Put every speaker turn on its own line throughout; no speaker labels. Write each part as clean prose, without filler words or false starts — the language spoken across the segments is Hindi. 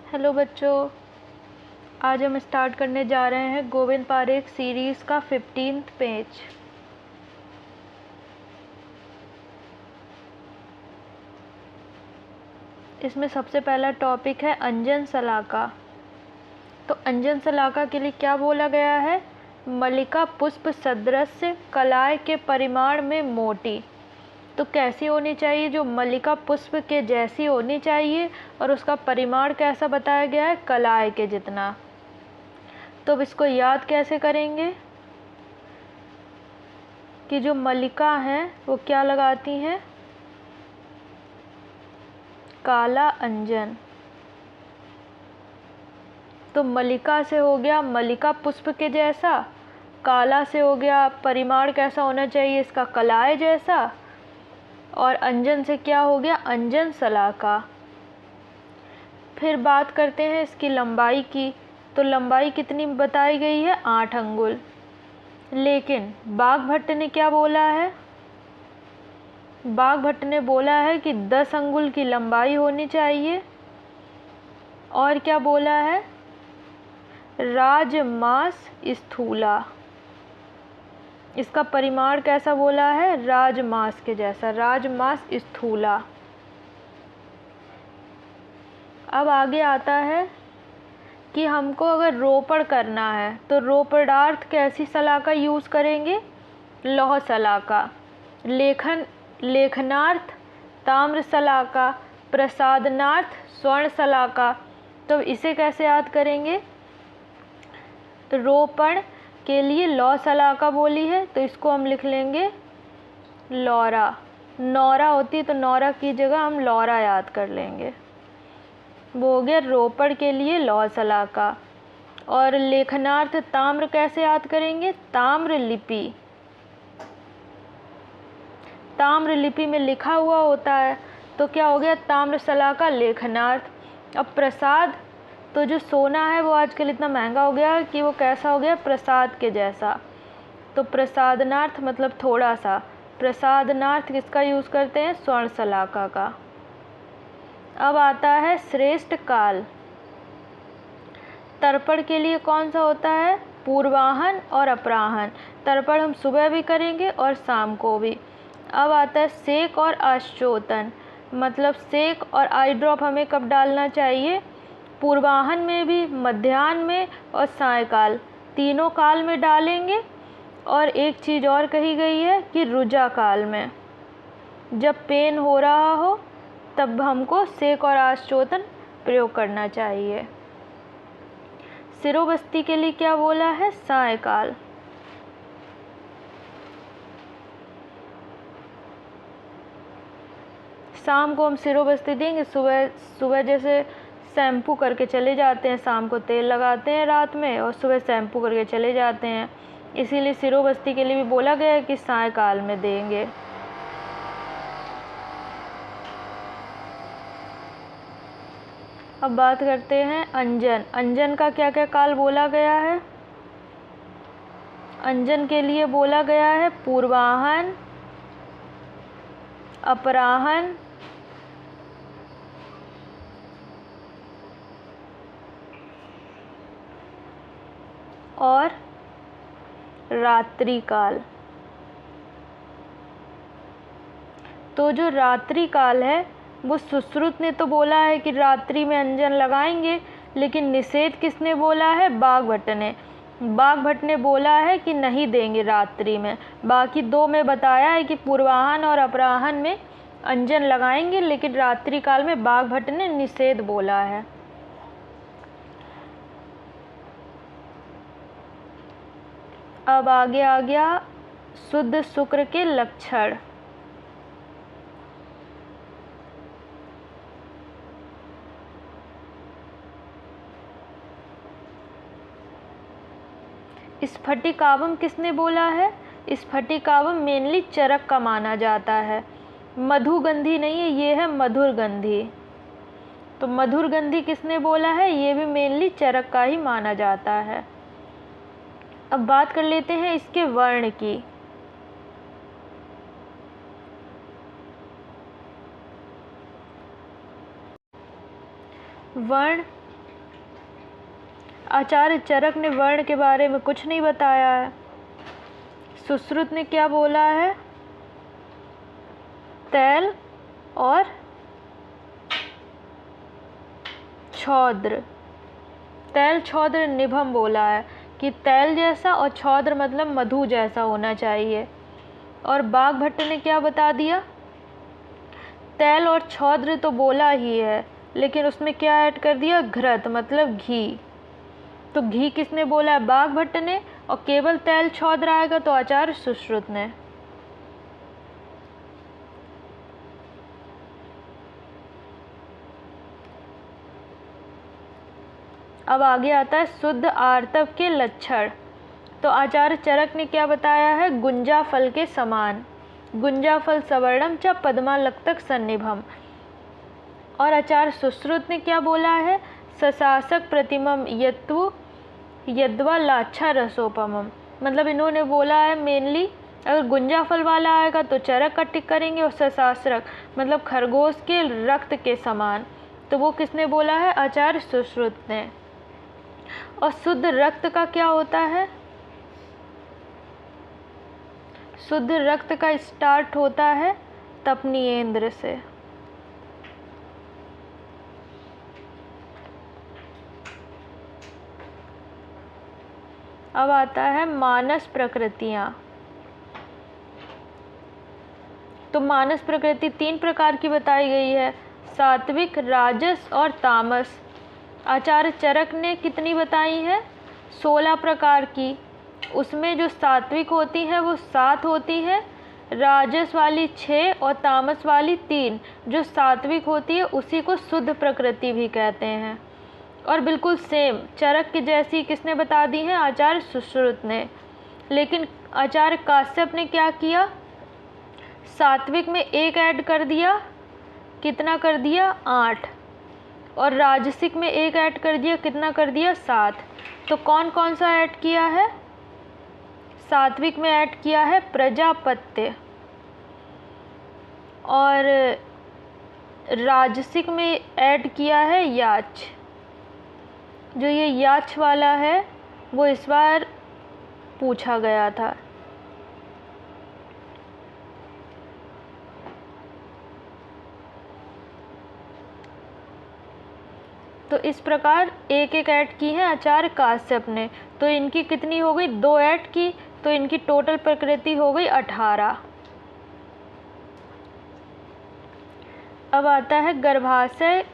हेलो बच्चों, आज हम स्टार्ट करने जा रहे हैं गोविंद पारेख सीरीज़ का 15th पेज। इसमें सबसे पहला टॉपिक है अंजन शलाका। तो अंजन शलाका के लिए क्या बोला गया है? मल्लिका पुष्प सदृश कलाएं के परिमाण में मोटी। तो कैसी होनी चाहिए? जो मल्लिका पुष्प के जैसी होनी चाहिए, और उसका परिमाण कैसा बताया गया है? कलाएं के जितना। तो अब इसको याद कैसे करेंगे कि जो मल्लिका हैं वो क्या लगाती हैं? काला अंजन। तो मल्लिका से हो गया मल्लिका पुष्प के जैसा, काला से हो गया परिमाण कैसा होना चाहिए इसका? कलाए जैसा, और अंजन से क्या हो गया? अंजन शलाका। फिर बात करते हैं इसकी लंबाई की। तो लंबाई कितनी बताई गई है? 8 अंगुल। लेकिन बाघभट्ट ने क्या बोला है? बाघभट्ट ने बोला है कि 10 अंगुल की लंबाई होनी चाहिए। और क्या बोला है? राजमास स्थूला। इसका परिमाण कैसा बोला है? राजमास के जैसा, राजमास स्थूला। अब आगे आता है कि हमको अगर रोपण करना है तो रोपणार्थ कैसी शलाका यूज़ करेंगे? लौह शलाका। लेखनार्थ ताम्र शलाका। प्रसाधनार्थ स्वर्ण शलाका। तो इसे कैसे याद करेंगे? रोपण के लिए लौह शलाका बोली है, तो इसको हम लिख लेंगे लौरा। नौरा होती तो नौरा की जगह हम लौरा याद कर लेंगे। वो हो गया रोपण के लिए लौह शलाका। और लेखनार्थ ताम्र कैसे याद करेंगे? ताम्र लिपि। ताम्र लिपि में लिखा हुआ होता है, तो क्या हो गया? ताम्र शलाका लेखनार्थ। अब प्रसाद, तो जो सोना है वो आजकल इतना महंगा हो गया कि वो कैसा हो गया? प्रसाद के जैसा। तो प्रसादनार्थ मतलब थोड़ा सा। प्रसादनार्थ किसका यूज़ करते हैं? स्वर्ण शलाका का। अब आता है श्रेष्ठ काल। तर्पण के लिए कौन सा होता है? पूर्वाहन और अपराहन। तर्पण हम सुबह भी करेंगे और शाम को भी। अब आता है सेक और आश्चोतन। मतलब सेक और आई ड्रॉप हमें कब डालना चाहिए? पूर्वाहन में भी, मध्याह्न में और सायकाल, तीनों काल में डालेंगे। और एक चीज़ और कही गई है कि रुजा काल में, जब पेन हो रहा हो तब हमको सेक और आश्चोतन प्रयोग करना चाहिए। सिरोबस्ती के लिए क्या बोला है? सायकाल। शाम को हम सिरोबस्ती देंगे। सुबह सुबह जैसे शैम्पू करके चले जाते हैं, शाम को तेल लगाते हैं रात में, और सुबह शैम्पू करके चले जाते हैं। इसीलिए सिरोबस्ती के लिए भी बोला गया है कि सायकाल में देंगे। अब बात करते हैं अंजन। अंजन का क्या क्या काल बोला गया है? अंजन के लिए बोला गया है पूर्वाहन, अपराहन और रात्रि काल। तो जो रात्रि काल है वो सुश्रुत ने तो बोला है कि रात्रि में अंजन लगाएंगे, लेकिन निषेध किसने बोला है? बाघभट्ट ने। बाघभट्ट ने बोला है कि नहीं देंगे रात्रि में। बाकी दो में बताया है कि पूर्वाहन और अपराहन में अंजन लगाएंगे, लेकिन रात्रि काल में बाघभट्ट ने निषेध बोला है। अब आगे आ गया शुद्ध शुक्र के लक्षण। स्फटिकावम किसने बोला है? स्फटिकावम मेनली चरक का माना जाता है, मधुगंधी नहीं है, ये है मधुरगंधी। तो मधुरगंधी किसने बोला है? ये भी मेनली चरक का ही माना जाता है। अब बात कर लेते हैं इसके वर्ण की। वर्ण आचार्य चरक ने वर्ण के बारे में कुछ नहीं बताया है। सुश्रुत ने क्या बोला है? तैल और छौद्र। तैल छौद्र निभम बोला है कि तैल जैसा और छौद्र मतलब मधु जैसा होना चाहिए। और बाघभट्ट ने क्या बता दिया? तैल और छौद्र तो बोला ही है, लेकिन उसमें क्या ऐड कर दिया? घृत मतलब घी। तो घी किसने बोला है? बाघभट्ट ने। और केवल तैल छौद्र आएगा तो आचार्य सुश्रुत ने। अब आगे आता है शुद्ध आर्तव के लक्षण। तो आचार्य चरक ने क्या बताया है? गुंजा फल के समान, गुंजा फल सवर्णम च पद्मालक्तक सन्निभम। और आचार्य सुश्रुत ने क्या बोला है? सशासक प्रतिमम यद्वा लाच्छा रसोपमम। मतलब इन्होंने बोला है मेनली अगर गुंजा फल वाला आएगा तो चरक का टिक करेंगे, और सशासक मतलब खरगोश के रक्त के समान, तो वो किसने बोला है? आचार्य सुश्रुत ने। और शुद्ध रक्त का क्या होता है? शुद्ध रक्त का स्टार्ट होता है तपनीयेंद्र से। अब आता है मानस प्रकृतियां। तो मानस प्रकृति 3 प्रकार की बताई गई है, सात्विक, राजस और तामस। आचार्य चरक ने कितनी बताई है? 16 प्रकार की। उसमें जो सात्विक होती है वो 7 होती है, राजस वाली 6 और तामस वाली 3। जो सात्विक होती है उसी को शुद्ध प्रकृति भी कहते हैं। और बिल्कुल सेम चरक की जैसी किसने बता दी है? आचार्य सुश्रुत ने। लेकिन आचार्य काश्यप ने क्या किया? सात्विक में 1 ऐड कर दिया, कितना कर दिया? 8। और राजसिक में 1 ऐड कर दिया, कितना कर दिया? 7। तो कौन कौन सा ऐड किया है? सात्विक में ऐड किया है प्रजापत्य, और राजसिक में ऐड किया है याच। जो ये याच वाला है वो इस बार पूछा गया था। तो इस प्रकार 1-1 ऐड की है आचार्य काश्यप ने। तो इनकी कितनी हो गई? 2 ऐड की, तो इनकी टोटल प्रकृति हो गई 18। अब आता है गर्भाशय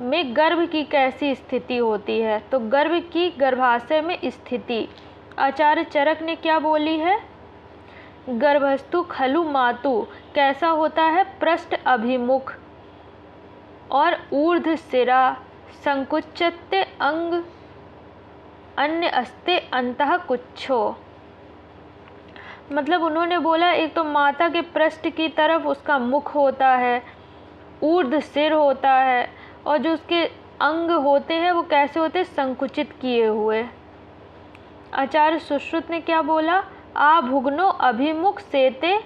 में गर्भ की कैसी स्थिति होती है। तो गर्भ की गर्भाशय में स्थिति आचार्य चरक ने क्या बोली है? गर्भस्तु खलु मातु कैसा होता है? पृष्ठ अभिमुख और ऊर्ध्व सिरा, संकुचते अंग, अन्य अस्ते अंतः कुच्छो। मतलब उन्होंने बोला एक तो माता के पृष्ठ की तरफ उसका मुख होता है, ऊर्ध्व सिर होता है, और जो उसके अंग होते हैं वो कैसे होते हैं? संकुचित किए हुए। आचार्य सुश्रुत ने क्या बोला? आभुग्नो अभिमुख सेते।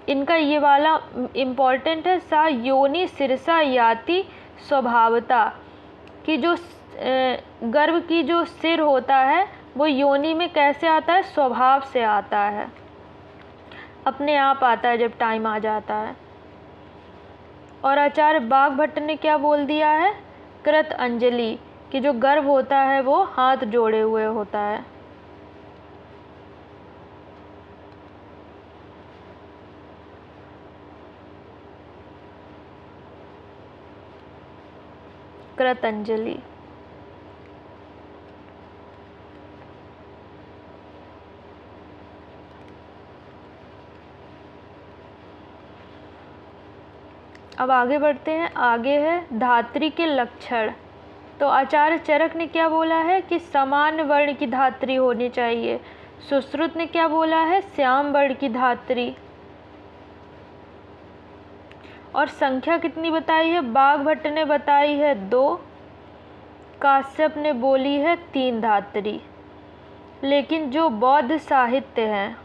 इनका ये वाला इम्पॉर्टेंट है। सा योनि सिरसा याति स्वभावता, कि जो गर्भ की जो सिर होता है वो योनि में कैसे आता है? स्वभाव से आता है, अपने आप आता है जब टाइम आ जाता है। और आचार्य बाघभट्ट ने क्या बोल दिया है? कृत अंजलि, कि जो गर्भ होता है वो हाथ जोड़े हुए होता है। कृत अंजलि। अब आगे बढ़ते हैं। आगे है धात्री के लक्षण। तो आचार्य चरक ने क्या बोला है? कि समान वर्ण की धात्री होनी चाहिए। सुश्रुत ने क्या बोला है? श्याम वर्ण की धात्री। और संख्या कितनी बताई है? बाघभट्ट ने बताई है 2, काश्यप ने बोली है 3 धात्री। लेकिन जो बौद्ध साहित्य है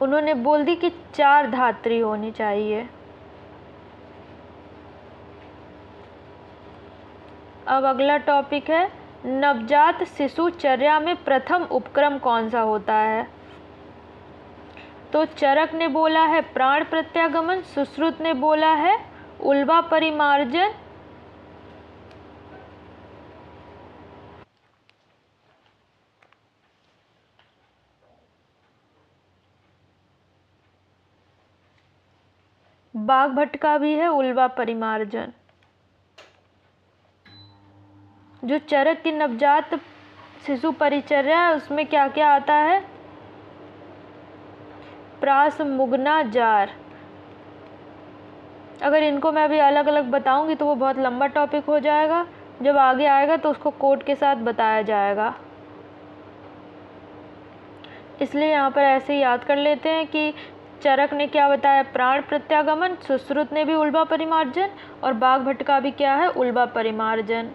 उन्होंने बोल दी कि 4 धात्री होनी चाहिए। अब अगला टॉपिक है नवजात शिशु चर्या में प्रथम उपक्रम कौन सा होता है। तो चरक ने बोला है प्राण प्रत्यागमन, सुश्रुत ने बोला है उल्वा परिमार्जन, बाघभट्ट का भी है उल्वा परिमार्जन। जो चरक की नवजात शिशु परिचर्या है उसमें क्या क्या आता है, प्रास, मुगना, जार। अगर इनको मैं अभी अलग अलग बताऊंगी तो वो बहुत लंबा टॉपिक हो जाएगा, जब आगे आएगा तो उसको कोड के साथ बताया जाएगा, इसलिए यहाँ पर ऐसे ही याद कर लेते हैं कि चरक ने क्या बताया, प्राण प्रत्यागमन, सुश्रुत ने भी उल्वा परिमार्जन, और बाघभट्ट का भी क्या है, उल्वा परिमार्जन।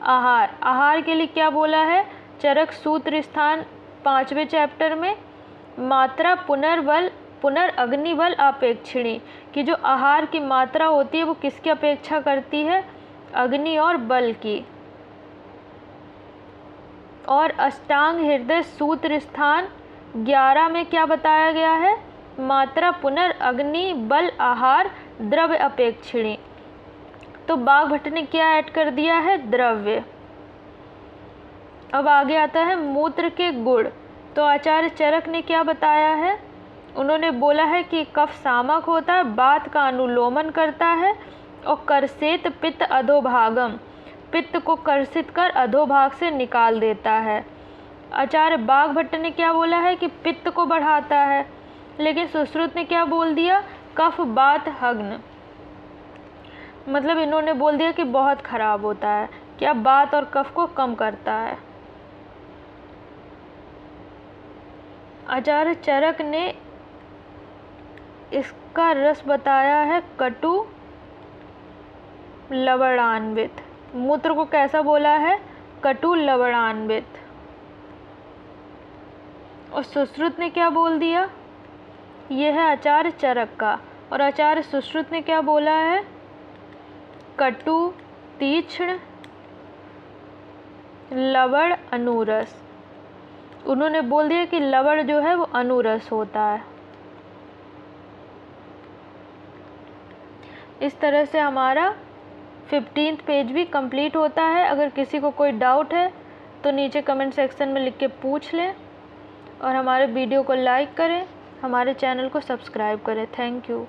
आहार, आहार के लिए क्या बोला है, चरक सूत्र स्थान 5वें चैप्टर में मात्रा पुनर्बल पुनर्अग्निबल अपेक्षिणी, कि जो आहार की मात्रा होती है वो किसकी अपेक्षा करती है, अग्नि और बल की। और अष्टांग हृदय सूत्र स्थान 11 में क्या बताया गया है, मात्रा पुनर्अग्नि बल आहार द्रव्य अपेक्षिणी। तो बाघभट्ट ने क्या ऐड कर दिया है, द्रव्य। अब आगे आता है मूत्र के गुण। तो आचार्य चरक ने क्या बताया है, उन्होंने बोला है कि कफ सामक होता है, बात का अनुलोमन करता है, और कर्षेत पित्त अधोभागम, पित्त को कर्षित कर अधोभाग से निकाल देता है। आचार्य बाघभट्ट ने क्या बोला है कि पित्त को बढ़ाता है, लेकिन सुश्रुत ने क्या बोल दिया, कफ बात हग्न, मतलब इन्होंने बोल दिया कि बहुत खराब होता है, क्या बात और कफ को कम करता है। आचार्य चरक ने इसका रस बताया है कटु लवणान्वित, मूत्र को कैसा बोला है, कटु लवणान्वित। और सुश्रुत ने क्या बोल दिया, यह है आचार्य चरक का, और आचार्य सुश्रुत ने क्या बोला है, कटु तीक्ष्ण लवण अनुरस। उन्होंने बोल दिया कि लवण जो है वो अनुरस होता है। इस तरह से हमारा 15th पेज भी कंप्लीट होता है। अगर किसी को कोई डाउट है तो नीचे कमेंट सेक्शन में लिख के पूछ लें, और हमारे वीडियो को लाइक करें, हमारे चैनल को सब्सक्राइब करें। Thank you.